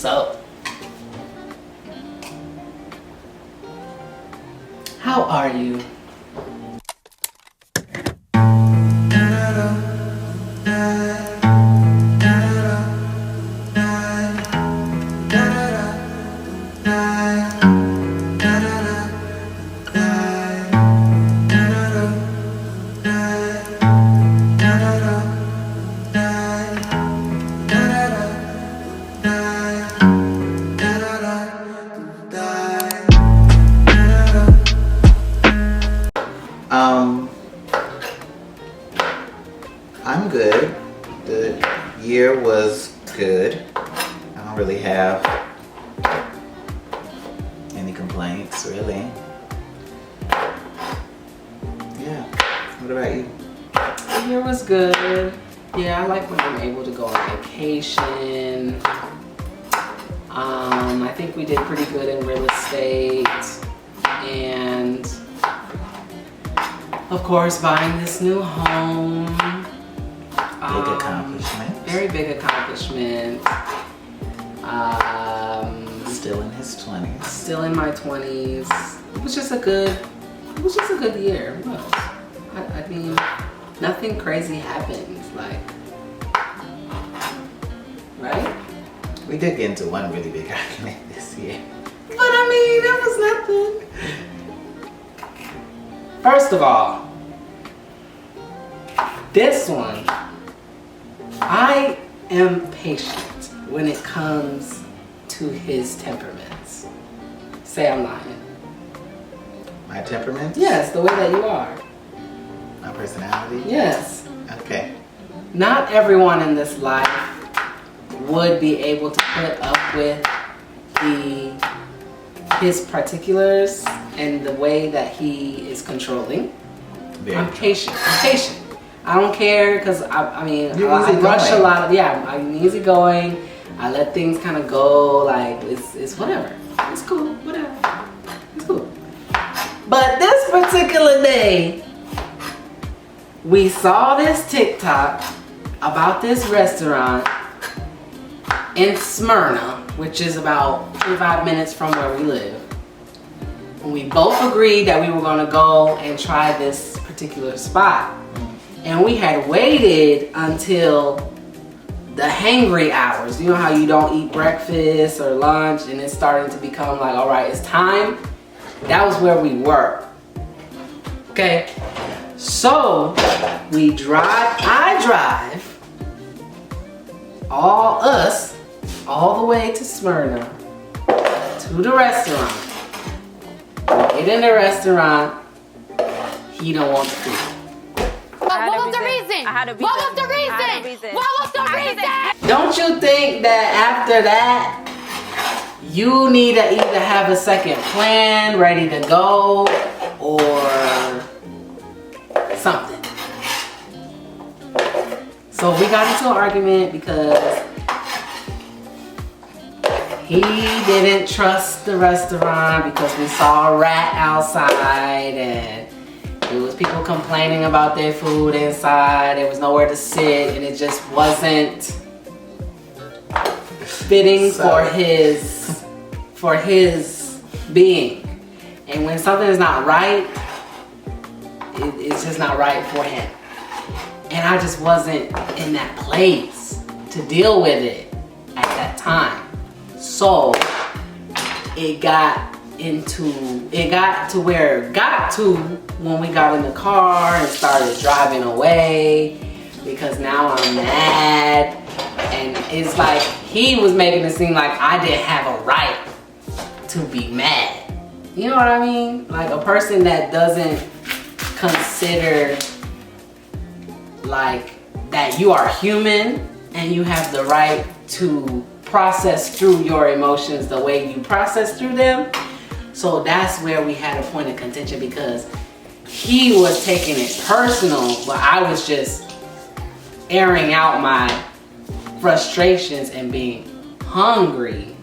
So, how are you? I'm good. The year was good. I don't really have any complaints, really. Yeah. What about you? The year was good. Yeah, I like when I'm able to go on vacation. I think we did pretty good in real estate. And of course, buying this new home. Big accomplishment. Very big accomplishment. Still in his 20s. Still in my 20s. It was just a good year. It was. I mean, nothing crazy happened. Like, right? We did get into one really big argument this year. But I mean, that was nothing. First of all, this one, I am patient when it comes to his temperaments. Say I'm lying. My temperament? Yes, the way that you are. My personality? Yes. Okay. Not everyone in this life would be able to put up with his particulars and the way that he is controlling. I'm patient. I don't care because I mean I rush a lot of I'm easygoing. I let things kind of go, like it's whatever. It's cool, whatever. It's cool. But this particular day, we saw this TikTok about this restaurant in Smyrna, which is about 45 minutes from where we live. And we both agreed that we were gonna go and try this particular spot. And we had waited until the hangry hours. You know how you don't eat breakfast or lunch and it's starting to become like, all right, it's time. That was where we were. Okay, so I drive, all the way to Smyrna, to the restaurant. We get in the restaurant, he don't want the food. What was the reason? What was the reason? Don't you think that after that, you need to either have a second plan ready to go or something? So we got into an argument because he didn't trust the restaurant because we saw a rat outside and there was people complaining about their food inside. There was nowhere to sit and it just wasn't fitting for his being. And when something is not right, it's just not right for him. And I just wasn't in that place to deal with it at that time. So it got to where it got to when we got in the car and started driving away because now I'm mad. And it's like he was making it seem like I didn't have a right to be mad. You know what I mean? Like a person that doesn't consider like that you are human and you have the right to process through your emotions the way you process through them. So that's where we had a point of contention because he was taking it personal, but I was just airing out my frustrations and being hungry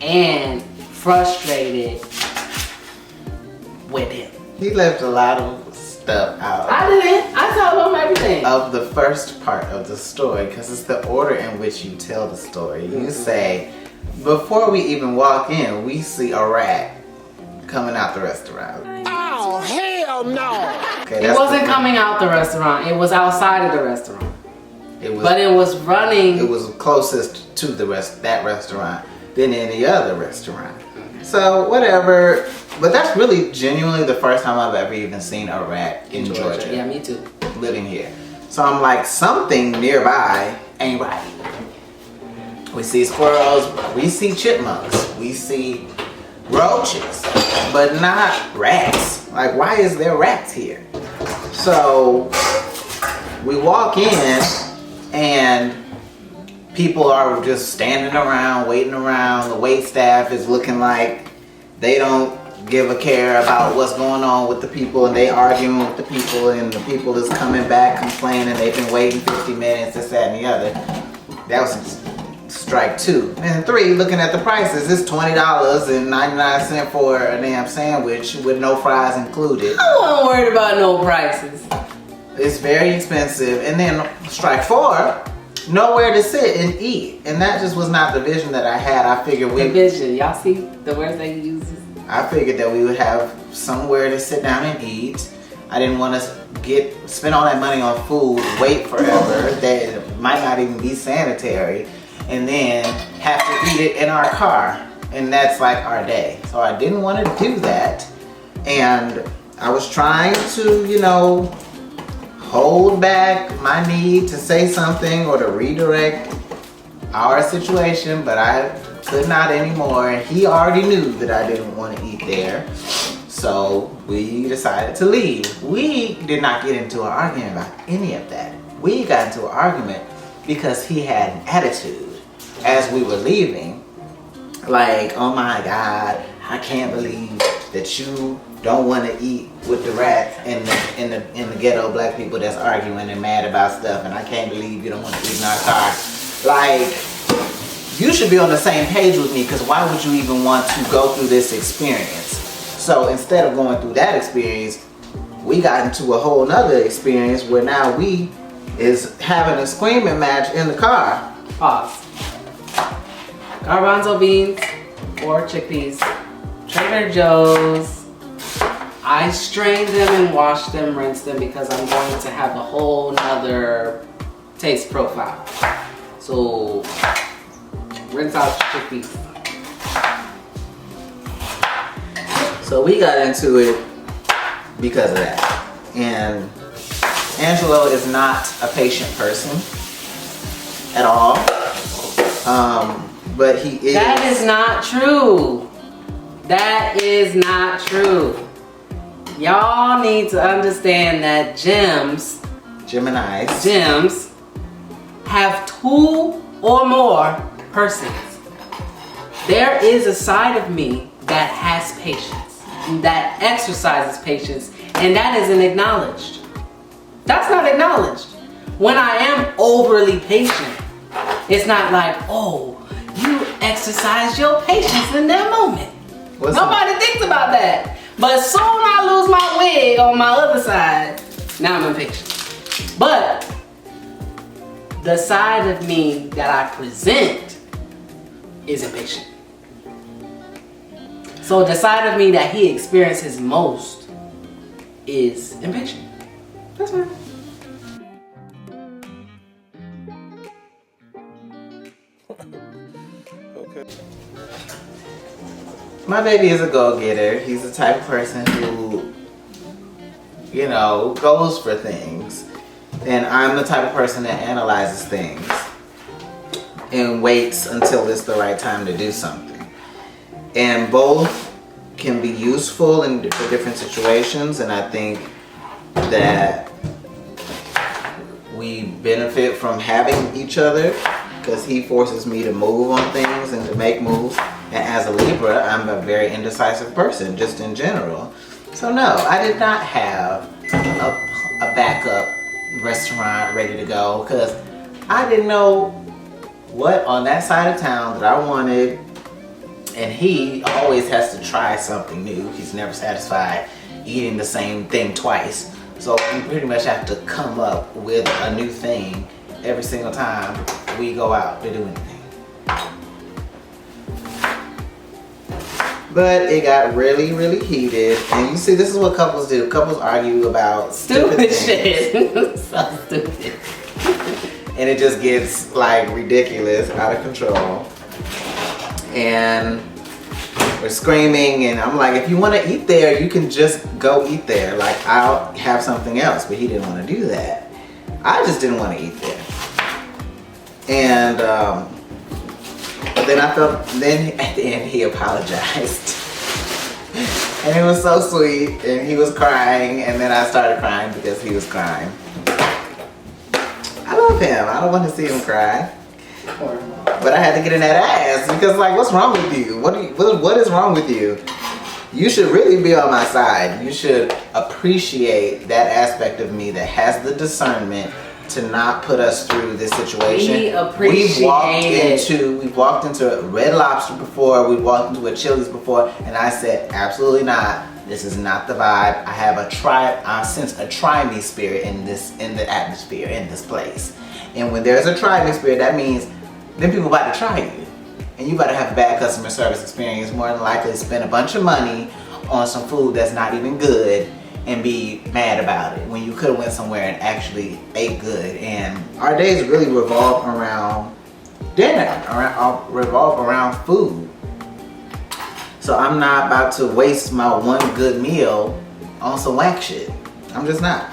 and frustrated with him. He left a lot of stuff out. I didn't. I told him everything. Of the first part of the story, because it's the order in which you tell the story. You say, Before we even walk in, we see a rat coming out the restaurant. Oh, hell no! Okay, It wasn't coming out the restaurant. It was outside of the restaurant. But it was running. It was closest to that restaurant than any other restaurant. So whatever. But that's really genuinely the first time I've ever even seen a rat in Georgia. Yeah, me too. Living here. So I'm like, something nearby ain't right. We see squirrels, we see chipmunks, we see roaches, but not rats. Like, why is there rats here? So we walk in and people are just standing around, waiting around. The wait staff is looking like they don't give a care about what's going on with the people, and they arguing with the people, and the people is coming back complaining they've been waiting 50 minutes, this, that, and the other. That was strike 2. And 3, looking at the prices, it's $20.99 for a damn sandwich with no fries included. I wasn't worried about no prices. It's very expensive. And then strike 4, nowhere to sit and eat. And that just was not the vision that I had. I figured the vision, y'all see the words they use? I figured that we would have somewhere to sit down and eat. I didn't want to spend all that money on food, wait forever, that might not even be sanitary, and then have to eat it in our car. And that's like our day. So I didn't want to do that. And I was trying to, you know, hold back my need to say something or to redirect our situation, but I could not anymore. And he already knew that I didn't want to eat there. So we decided to leave. We did not get into an argument about any of that. We got into an argument because he had an attitude as we were leaving. Like, oh my God, I can't believe that you don't want to eat with the rats and the ghetto black people that's arguing and mad about stuff, and I can't believe you don't want to eat in our car. Like, you should be on the same page with me, because why would you even want to go through this experience? So instead of going through that experience, we got into a whole nother experience where now we is having a screaming match in the car. Pause. Garbanzo beans or chickpeas, Trader Joe's. I strained them and washed them, rinsed them, because I'm going to have a whole nother taste profile. So rinse out chickpeas. So we got into it because of that. And Angelo is not a patient person at all. But he is. That is not true. That is not true. Y'all need to understand that Geminis have 2 or more persons. There is a side of me that has patience, that exercises patience, and that isn't acknowledged. That's not acknowledged. When I am overly patient, it's not like, oh, you exercise your patience in that moment. Nobody thinks about that. But soon I lose my wig on my other side, now I'm impatient. But the side of me that I present is impatient. So the side of me that he experiences most is impatient. That's fine. Okay. My baby is a go-getter. He's the type of person who, you know, goes for things. And I'm the type of person that analyzes things and waits until it's the right time to do something. And both can be useful for different situations, and I think that we benefit from having each other, because he forces me to move on things and to make moves. And as a Libra, I'm a very indecisive person, just in general. So no, I did not have a backup restaurant ready to go, because I didn't know what on that side of town that I wanted. And he always has to try something new. He's never satisfied eating the same thing twice. So we pretty much have to come up with a new thing every single time we go out to do anything. But it got really, really heated. And you see, this is what couples do. Couples argue about stupid shit. So stupid. And it just gets like ridiculous, out of control. And we're screaming, and I'm like, if you want to eat there, you can just go eat there. Like, I'll have something else. But he didn't want to do that. I just didn't want to eat there. And but then then at the end he apologized. And it was so sweet, and he was crying, and then I started crying because he was crying. I love him. I don't want to see him cry. But I had to get in that ass because, like, what's wrong with you? What is wrong with you? You should really be on my side. You should appreciate that aspect of me that has the discernment to not put us through this situation. We've walked into a Red Lobster before, we've walked into a Chili's before, and I said, absolutely not. This is not the vibe. I sense a try me spirit in the atmosphere, in this place. And when there's a try me spirit, that means then people about to try you. And you about to have a bad customer service experience, more than likely spend a bunch of money on some food that's not even good and be mad about it when you could have went somewhere and actually ate good. And our days really revolve around dinner, revolve around food. So I'm not about to waste my one good meal on some whack shit. I'm just not.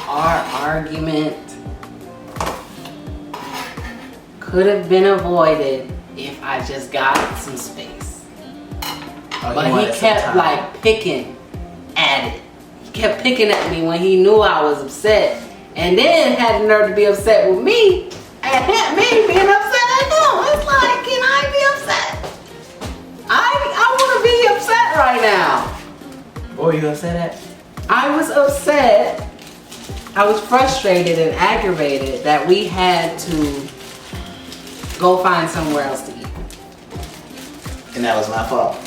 Our argument could have been avoided if I just got some space. But he kept like picking at it. He kept picking at me when he knew I was upset, and then had the nerve to be upset with me at me being upset at him. It's like, can I be upset? I want to be upset right now. What were you upset at? I was upset. I was frustrated and aggravated that we had to go find somewhere else to eat. And that was my fault.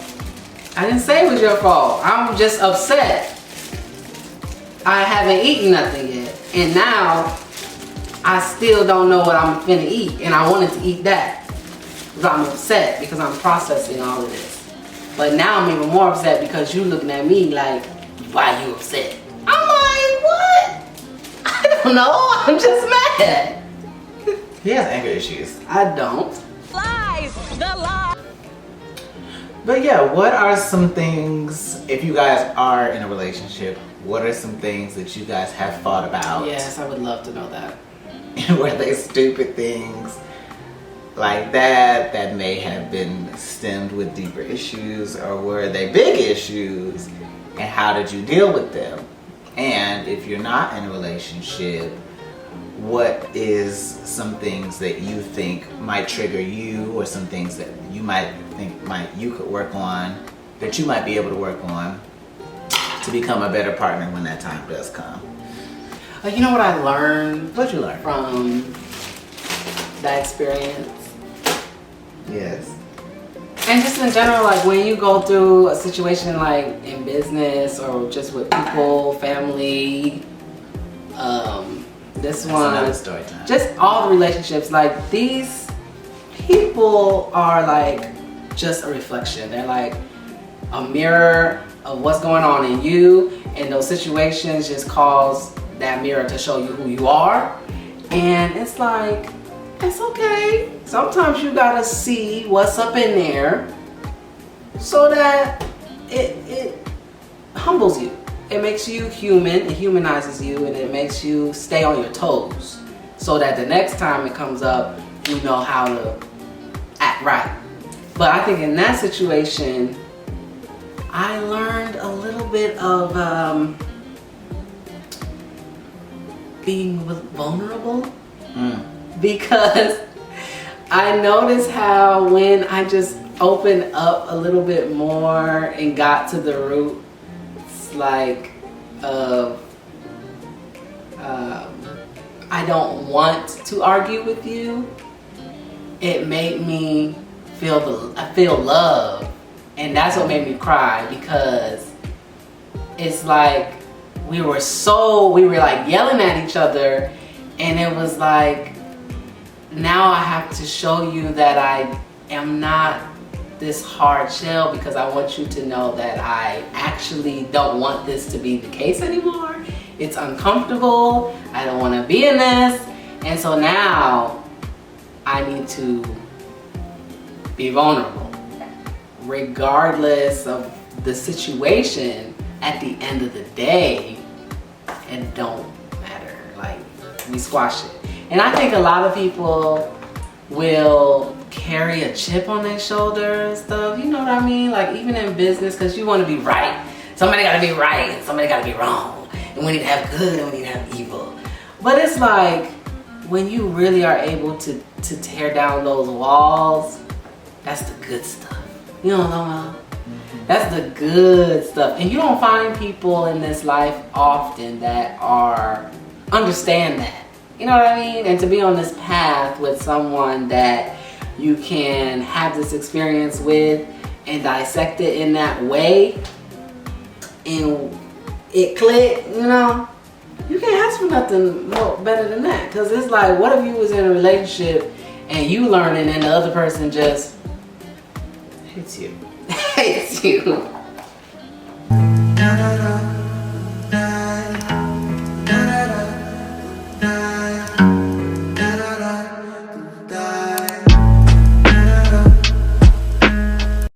I didn't say it was your fault. I'm just upset. I haven't eaten nothing yet. And now I still don't know what I'm finna eat. And I wanted to eat that. Because I'm upset because I'm processing all of this. But now I'm even more upset because you looking at me like, why you upset? I'm like, what? I don't know. I'm just mad. He has anger issues. I don't. Lies! The lie! But yeah, what are some things, if you guys are in a relationship, what are some things that you guys have thought about? Yes, I would love to know that. Were they stupid things like that may have been stemmed with deeper issues, or were they big issues, and how did you deal with them? And if you're not in a relationship, what is some things that you think might trigger you, or some things that you might think you could work on, that you might be able to work on to become a better partner when that time does come? You know what I learned? What'd you learn from that experience? Yes. And just in general, like when you go through a situation like in business or just with people, family, this one, story time. Just all the relationships, like these people are like just a reflection. They're like a mirror of what's going on in you, and those situations just cause that mirror to show you who you are. And it's like, it's okay. Sometimes you gotta see what's up in there so that it humbles you. It makes you human, it humanizes you, and it makes you stay on your toes so that the next time it comes up, you know how to act right. But I think in that situation, I learned a little bit of being vulnerable. Because I noticed how when I just opened up a little bit more and got to the roots like of I don't want to argue with you, it made me feel love, and that's what made me cry, because it's like we were like yelling at each other, and it was like, now I have to show you that I am not this hard shell because I want you to know that I actually don't want this to be the case anymore. It's uncomfortable. I don't want to be in this. And so now I need to be vulnerable. Regardless of the situation, at the end of the day, it don't matter. Like, we squash it. And I think a lot of people will carry a chip on their shoulder and stuff. You know what I mean? Like, even in business, because you want to be right. Somebody got to be right and somebody got to be wrong. And we need to have good and we need to have evil. But it's like, when you really are able to tear down those walls, that's the good stuff. You know what I'm talking about? That's the good stuff. And you don't find people in this life often that understand that. You know what I mean? And to be on this path with someone that you can have this experience with and dissect it in that way and it click, you know? You can't ask for nothing more better than that. Because it's like, what if you was in a relationship and you learning and the other person just hates you. hates you?